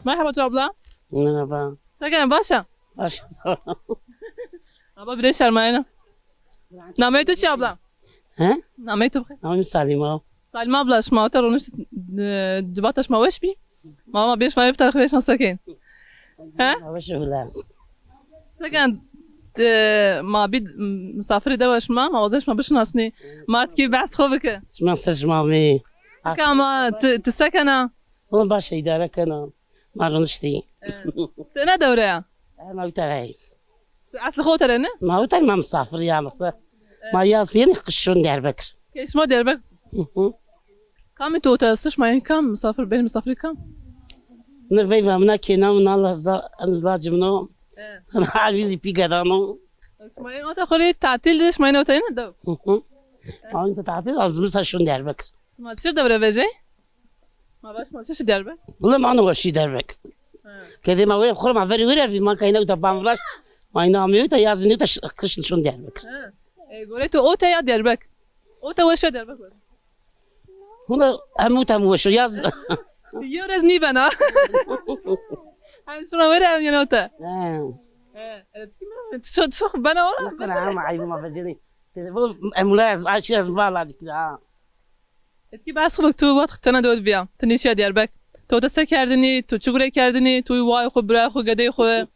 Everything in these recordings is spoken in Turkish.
Merhaba abla. Merhaba. Sakın başa. Başka sağ ol. Abla bir de şarmayana. Nameyi tu çi abla? He? Nameyi tu bxe. Namim Salim. Salim abla şma ta ronuş civata şma weş bi. Mama bir şma bir tarix weş sakın. He? Şöyle. Sakın ma bir misafir de şma ma vazeş ma bişin asni. Mart ki bahs xo bike. Şman saçmamı. Kama تسكنا. Onun başı idare kana. Marun işte. Ne devre ya? Ma utay. Aslı xo tane. Ma utay ma misafir ya masa. Ma yazın kışın derbek. Keşma derbek. Kam tu tasış ma kam misafir benim misafir kam. Nervey ve mna kenam nallah za cimno. Alvizi pigadano. شماين أنت خلي تعطيل ليش ما ينوتين ده؟ Anı da tatil azımız şun derbek. ما تصير دورة بيجي؟ ما باش ما تصير دربة؟ Ulan ma onu başı derbek. Kedi ma öyle khur ma veri öyle bir ma kaynak da bamrak. Ma inamıyor da yazın da kışın şun derbek. قولي تو أوتا يا دربك؟ أوتا وش دربك؟ Bunu hem utam şu yaz. يورز نيفانا. هم شنو وين هم ينوتا؟ شو بنا ولا؟ أنا عم عيب ما بجني. ملاز عايش لازم بالله كده. Etki bas xubuk tu wat tana dod biya. Tanişya derbek. Tu da sekerdini, tu çugure kerdini, tu vay xu bra xu gade xu.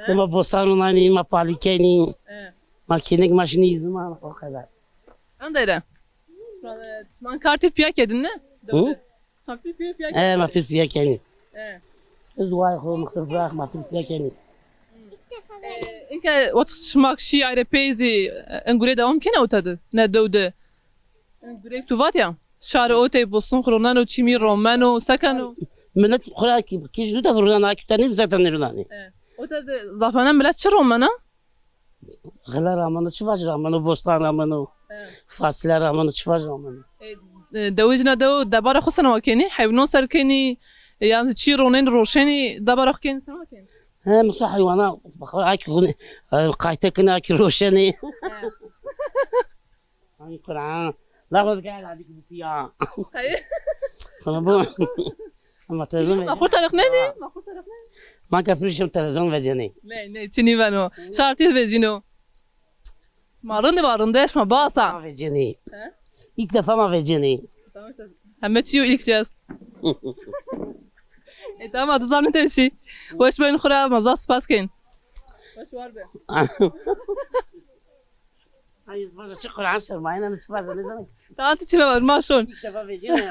ما بوستان ماني ما باليكني ما كينك ماشيني زمان o kadar. Andayra. Man kartit piya kedin ne? Kafi piya. ما في فيها كني. زواي خو مخسر براخ ما في فيها كني. İnke ot şmak şi ayrı peyzi engure devam kene otadı. Ne dövdü. Engure tu vat ya. Şarı ote bosun kronano çimi romano sakano. ملك خلاكي كيش دودا فرونا كتاني بزاتن نروناني. Otadı zafanan bile çı romana. غلا رامانو شفاج رامانو بوستان رامانو. فاصلة رامانو شفاج رامانو. دوجنا دو دبارة خصنا وكني حيوانات سركني يعني تشي رونين روشني دبارة كن سما كن. ها مصح وانا اكل قايتك انا اكل روشني. هاي قرعان لا بس قاعد هذيك فيها. ما تلفزيون ما خورت رقنني ما خورت رقنني. ما كفرشم تلفزيون وجني. Ne çini bano. Şartiz vecino. Marındı marındeş ma basa. ما وجني. ilk defa ma وجني. Hem çiyo ilk cez. Tamam adı zannet bir şey. Hoş ben khura mazas pasken. Hoş var be. هاي زمان شكرا عشر معينا نسفر. Tamam çiğ var maşon. ilk defa وجني.